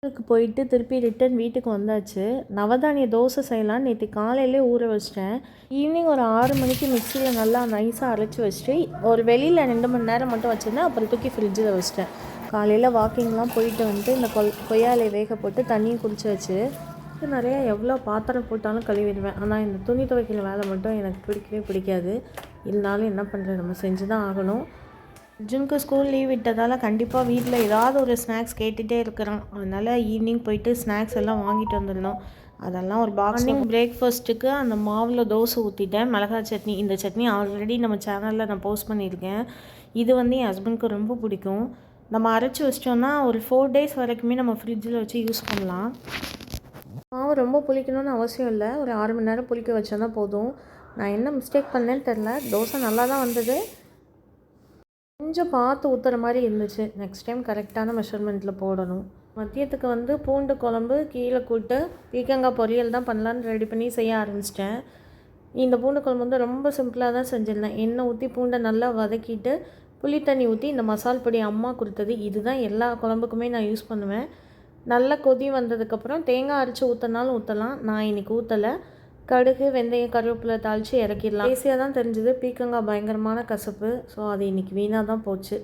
வீட்டுக்கு போயிட்டு திருப்பி ரிட்டன் வீட்டுக்கு வந்தாச்சு. நவதானிய தோசை செய்யலான்னு நேற்று காலையிலே ஊற வச்சிட்டேன். ஈவினிங் ஒரு 6 மணிக்கு மிக்சியில் நல்லா நைஸாக அரைச்சி வச்சுட்டு ஒரு வெளியில் 2 மணி நேரம் மட்டும் வச்சுருந்தேன். அப்புறம் தூக்கி ஃப்ரிட்ஜில் வச்சிட்டேன். காலையில் வாக்கிங்லாம் போயிட்டு வந்துட்டு இந்த கொய்யாலை வேக போட்டு தண்ணியும் குடிச்சு வச்சு நிறையா எவ்வளோ பாத்திரம் போட்டாலும் கழுவிடுவேன். ஆனால் இந்த துணி துவைக்கிற வேலை மட்டும் எனக்கு பிடிக்கவே பிடிக்காது. இருந்தாலும் என்ன பண்ணுறது, நம்ம செஞ்சு தான் ஆகணும். அர்ஜுனுக்கு ஸ்கூல் லீவ் விட்டதால் கண்டிப்பாக வீட்டில் ஏதாவது ஒரு ஸ்நாக்ஸ் கேட்டுகிட்டே இருக்கிறான். அதனால் ஈவினிங் போயிட்டு ஸ்நாக்ஸ் எல்லாம் வாங்கிட்டு வந்துடணும். அதெல்லாம் ஒரு மார்னிங் பிரேக்ஃபாஸ்ட்டுக்கு அந்த மாவில் தோசை ஊற்றிட்டேன். மிளகாய் சட்னி, இந்த சட்னி ஆல்ரெடி நம்ம சேனலில் நான் போஸ்ட் பண்ணியிருக்கேன். இது வந்து என் ஹஸ்பண்டுக்கு ரொம்ப பிடிக்கும். நம்ம அரைச்சி வச்சிட்டோன்னா ஒரு 4 டேஸ் வரைக்குமே நம்ம ஃப்ரிட்ஜில் வச்சு யூஸ் பண்ணலாம். மாவு ரொம்ப புளிக்கணும்னு அவசியம் இல்லை. ஒரு 6 மணி நேரம் புளிக்க வச்சோன்னா போதும். நான் என்ன மிஸ்டேக் பண்ணேன்னு தெரில. தோசை நல்லா தான் வந்தது. கொஞ்சம் பார்த்து ஊற்றுற மாதிரி இருந்துச்சு. நெக்ஸ்ட் டைம் கரெக்டான மெஷர்மெண்ட்டில் போடணும். மதியத்துக்கு வந்து பூண்டு குழம்பு, கீரை கூட்டு, பீக்கங்காய் பொரியல் தான் பண்ணலான்னு ரெடி பண்ணி செய்ய ஆரம்பிச்சிட்டேன். இந்த பூண்டு குழம்பு வந்து ரொம்ப சிம்பிளாக தான் செஞ்சிருந்தேன். எண்ணெய் ஊற்றி பூண்டை நல்லா வதக்கிட்டு புளி தண்ணி ஊற்றி இந்த மசால் பொடி அம்மா கொடுத்தது. இதுதான் எல்லா குழம்புக்குமே நான் யூஸ் பண்ணுவேன். நல்லா கொதி வந்ததுக்கப்புறம் தேங்காய் அரைச்சி ஊற்றினாலும் ஊற்றலாம். நான் இன்றைக்கி ஊற்றலை. கடுகு, வெந்தயம், கருவேப்பிலை தாளித்து இறக்கிடலாம். ஈஸியாக தான் தெரிஞ்சுது. பீக்கங்காய் பயங்கரமான கசப்பு. ஸோ அது இன்றைக்கி வீணாக தான் போச்சு.